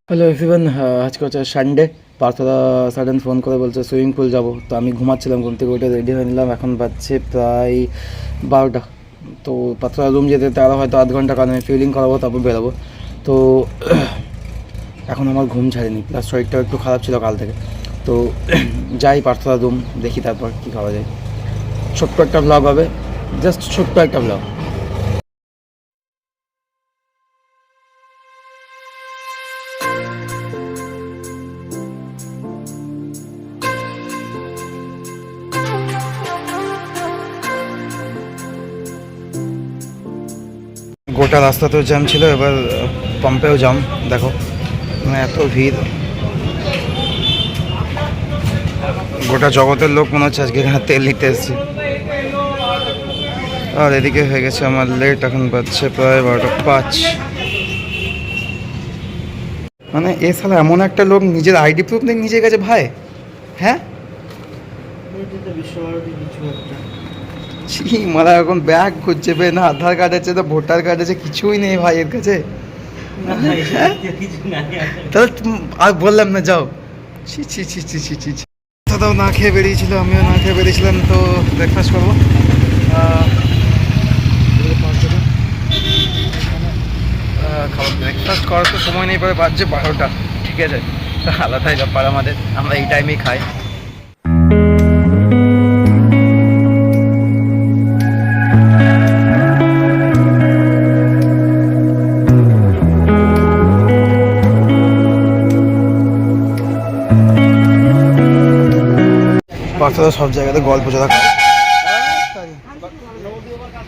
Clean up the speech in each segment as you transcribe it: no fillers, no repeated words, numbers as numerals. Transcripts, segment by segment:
Hello everyone, আজকে হচ্ছে Sunday. পার্থদা sudden phone করে বলছে সুইমিং পুল যাব। তো আমি ঘুমাচ্ছিলাম, ঘুম থেকে উঠে রেডি হয়ে নিলাম। এখন বাজছে প্রায় 12টা। তো পার্থদা রুম যেতে তারা হয়তো আধ ঘন্টা, কারণ আমি ফিলিং করাবো, তারপর বেরোবো। তো এখন আমার ঘুম ছাড়েনি, প্লাস শরীরটাও একটু খারাপ ছিল কাল থেকে। তো যাই পার্থদা রুম, দেখি তারপর কী খাওয়া যায়। ছোট্ট একটা ব্লগ হবে, জাস্ট ছোট্ট একটা ব্লগ। গোটা রাস্তাতেও জ্যাম ছিল, এবার পাম্পেও জ্যাম। দেখো মানে এত ভিড়, গোটা জগতের লোক মনে হচ্ছে আজকে এখানে তেল নিতে এসেছে। আর এদিকে হয়ে গেছে আমার লেট, এখন বাজছে প্রায় 12টা 5। মানে এ সালা এমন একটা লোক, নিজের আইডি প্রুফ নেই নিজের কাছে ভাই। হ্যাঁ ছি, মারা এখন ব্যাগ খুঁজছে বে, না আধার কার্ড আছে, তো ভোটার কার্ড আছে, কিছুই নেই ভাই এর কাছে। হ্যাঁ? তাহলে আর বললাম না, যাও। ছি ছি ছি ছি ছি ছি ছি। দাদাও না খেয়ে বেরিয়েছিল, আমিও না খেয়ে বেরিয়েছিলাম। তো ব্রেকফাস্ট করবো। খাবার ব্রেকফাস্ট করার তো সময় নেই, পাবে বাজছে 12টা। ঠিক আছে, তো আলাদাই ব্যাপার আমাদের, আমরা এই টাইমেই খাই। বাচ্চারা সব জায়গাতে গল্প চলা খায়।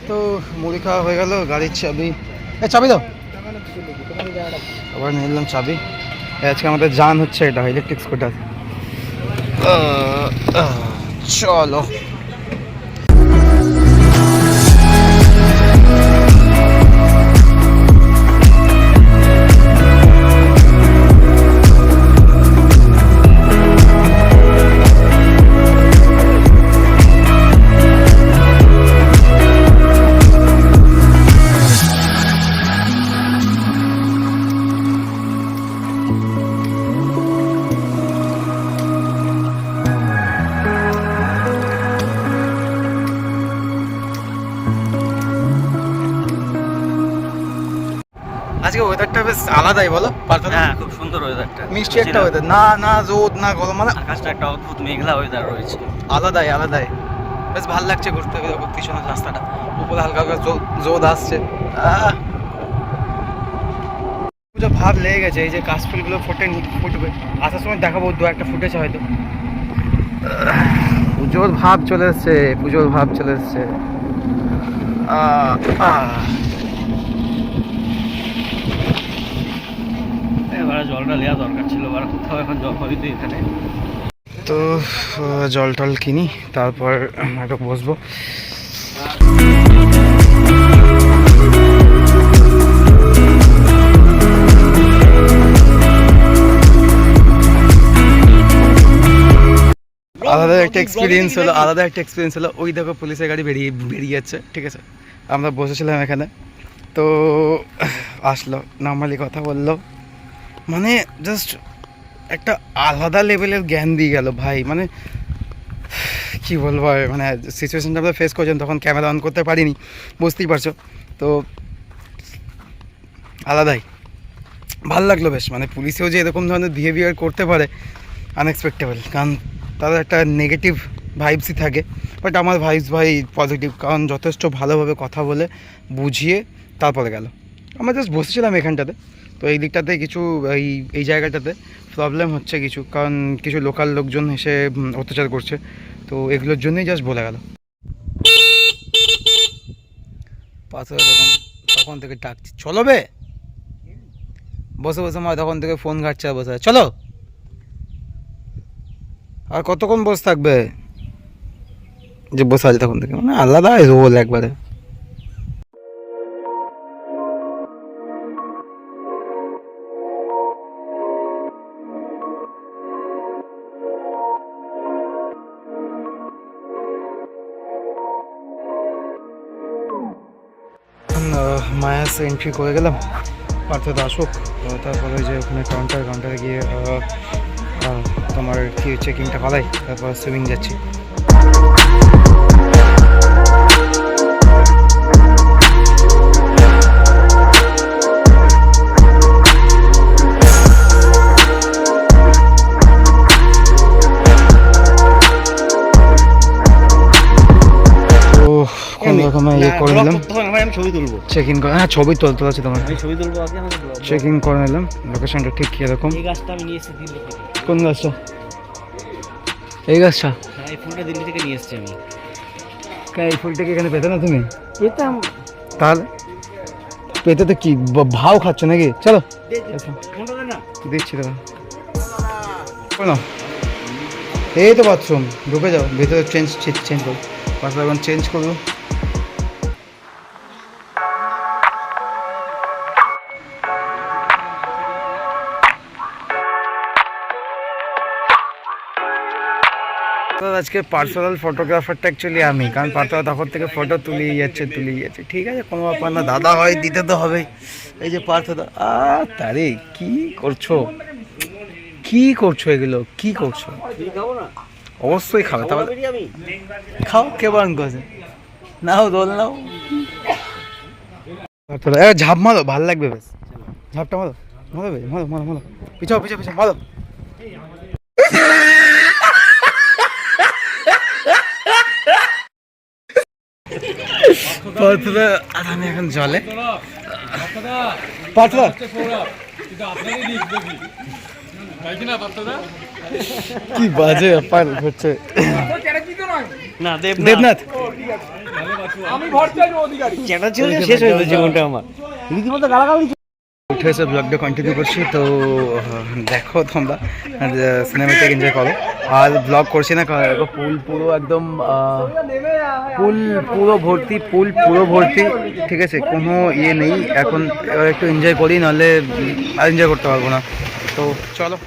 তো মুড়ি খাওয়া হয়ে গেল, গাড়ির চাবি, চাবি দাও। আবার নিয়ে নিলাম চাবি। আজকে আমাদের যান হচ্ছে এটা ইলেকট্রিক স্কুটার। চলো। আজকে ওয়েদারটা বেশ আলাদাই, বলো পার্থ? হ্যাঁ, খুব সুন্দর ওয়েদারটা, মিষ্টি একটা ওয়েদার, না না রোদ না গরম, মানে আকাশটা একটা অদ্ভুত মেঘলা ওয়েদার রয়েছে। আলাদাই আলাদাই। বেশ ভালো লাগছে ঘুরতে, দেখো পিছনের রাস্তাটা, উপরে হালকা হালকা রোদ আসছে। পুজো ভাব লেগে গেছে, এই যে কাশফুলগুলো ফুটবে, আসার সময় দেখাবো, দু একটা ফুটেছে হয়তো। পুজোর ভাব চলে এসছে, পুজোর ভাব চলে এসছে। এবারে জলটা নেওয়া দরকার ছিল, এবার কোথাও এখন জল পাবি তুই এখানে? তো জল টল কিনি, তারপর একটু বসবো। আলাদা একটা এক্সপিরিয়েন্স হলো, ওই দেখো পুলিশের গাড়ি বেরিয়ে যাচ্ছে। ঠিক আছে, আমরা বসেছিলাম এখানে, তো আসলো, নর্মালি কথা বললো, মানে জাস্ট একটা আলাদা লেভেলের জ্ঞান দিয়ে গেল ভাই। মানে কি বলবো, মানে সিচুয়েশনটা আমরা ফেস করছেন, তখন ক্যামেরা অন করতে পারিনি, বুঝতেই পারছো। তো আলাদাই ভাল লাগলো বেশ, মানে পুলিশেও যে এরকম ধরনের বিহেভিয়ার করতে পারে আনএক্সপেক্টেবল, কারণ তাদের একটা নেগেটিভ ভাইবসই থাকে। বাট আমার ভাইবস ভাই পজিটিভ, কারণ যথেষ্ট ভালোভাবে কথা বলে বুঝিয়ে তারপরে গেল। আমরা জাস্ট বসেছিলাম এখানটাতে, তো এই দিকটাতে কিছু এই জায়গাটাতে প্রবলেম হচ্ছে কিছু, কারণ কিছু লোকাল লোকজন এসে অত্যাচার করছে, তো এগুলোর জন্যই জাস্ট বলে গেল। পাথরে তখন থেকে ডাকছি, চলো বে, বসে বসে মা তখন থেকে ফোন ঘাটছে, আর বসে চলো। আর কতক্ষণ বসে থাকবে, যে বসে আছে তখন থেকে, মানে আলাদা রোল একবারে। মায়াস এন্ট্রি করে গেলাম, পার্থদা আসুক, তারপরে যে ওখানে কাউন্টারে গিয়ে তোমার কি চেকিংটা করাই, তারপর সুইমিং যাচ্ছি। কোন রকমে ইয়ে করে নিলাম, আমি ছবি তুলবো, চেক ইন করে, হ্যাঁ ছবি তুলতে আছে তোমার, আমি ছবি তুলবো আগে, আমাকে চেক ইন করে নিলাম। লোকেশনটা ঠিক কীরকম? এই গাছটা আমি নিয়ে এসেছি দিল্লি থেকে। কোন গাছটা? এই গাছটা? হ্যাঁ, এই ফুলটা দিল্লি থেকে নিয়ে এসেছি আমি। কেন এই ফুলটাকে এখানে পেতে না তুমি? পেতাম। তাহলে পেতে তো কি ভাও খাচ্ছ নাকি? চলো দিচ্ছি দাদা। শোনো, এই তো বাথরুম, ঢুকে যাও ভেতরে, চেঞ্জ করো, বাথরুম এখন চেঞ্জ করবো। আজকে পার্সোনাল ফটোগ্রাফারটা অ্যাকচুয়ালি আমি, কারণ পার্থদা তখন থেকে ফটো তুলেই যাচ্ছে। ঠিক আছে, কোনো ব্যাপার না, দাদা হয় দিতে তো হবেই। এই যে পার্থদা, তারে কি করছো এগুলো, কি করছো? অবশ্যই খাবে, তাহলে খাও, কে বারণ করেছে? নাও দোল নাও। পার্থদা ঝাঁপ মারো, ভাল লাগবে বেশ, ঝাঁপটা মারো, মারো, পিছাও মারো। পার্থদা আর আমি এখন জলে, পার্থদা কি বাজে ব্যাপার হচ্ছে। না, দেবনাথ চ্যাটা ছিল, শেষ হয়ে গেছে জীবনটা আমার, রীতিমতো গালাগালি উঠে এসে ব্লগটা কন্টিনিউ করছি। তো দেখো তোমরা সিনেমাটিক এনজয় করো। আর ব্লগ করছি না, পুল পুরো একদম পুল পুরো ভর্তি, ঠিক আছে, কোনো ইয়ে নেই এখন। একটু এনজয় করি, নাহলে আর এনজয় করতে পারবো না। তো চলো।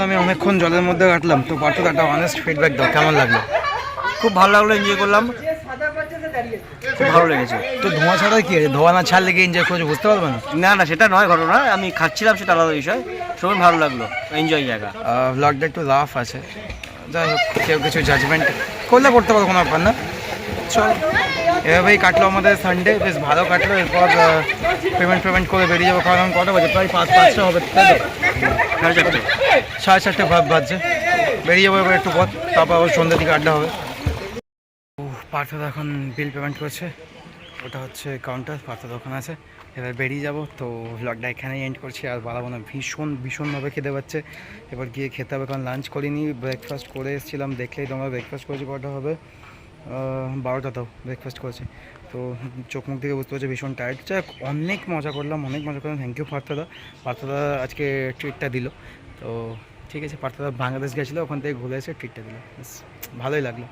আমি অনেকক্ষণ জলের মধ্যে কাটলাম, তো পার্থদা একটা অনেস্ট ফিডব্যাক দাও, কেমন লাগলো? খুব ভালো লাগলো, এনজয় করলাম, খুব ভালো লেগেছে। তো ধোঁয়া ছাড়া কি আছে, ধোঁয়া না ছাড়লে কি এনজয় করছো, বুঝতে পারবে না। না, সেটা নয় ঘটনা, আমি খাচ্ছিলাম, সেটা আলাদা বিষয়। সবাই ভালো লাগলো, এনজয় জায়গা। ব্লগটা একটু লাফ আছে, যাই হোক, কেউ কিছু জাজমেন্ট করলে করতে পারো, কোনো ব্যাপার না। চল, এভাবেই কাটলো আমাদের সানডে, বেশ ভালো কাটলো। এরপর পেমেন্ট করে বেরিয়ে যাবো, কারণ কটা বাজে, প্রায় 5-5টা হবে, তাই তো? 4:30 বাজছে, বেরিয়ে যাবো এবার একটু পথ, তারপর আবার সন্ধ্যের দিকে আড্ডা হবে। পার্থদা এখন বিল পেমেন্ট করছে, ওটা হচ্ছে কাউন্টার, পার্থদা ওখানে আছে। এবার বেরিয়ে যাব। তো ভ্লগটা এখানেই এন্ড করছি, আর বাড়াবো না, ভীষণভাবে খেতে পাচ্ছে। এবার গিয়ে খেতে হবে, কারণ লাঞ্চ করিনি, ব্রেকফাস্ট করে এসেছিলাম, দেখলেই তোমরা ব্রেকফাস্ট করেছি, কটা হবে 12টাতেও ব্রেকফাস্ট করেছি। তো চোখ মুখ থেকে বুঝতে পারছি ভীষণ টায়ার্ড। যাই হোক, অনেক মজা করলাম। থ্যাংক ইউ পার্থদা আজকে ট্রিটটা দিল। তো ঠিক আছে, পার্থদা বাংলাদেশ গেছিলো, ওখান থেকে ঘুরে এসে ট্রিটটা দিল, ভালোই লাগলো।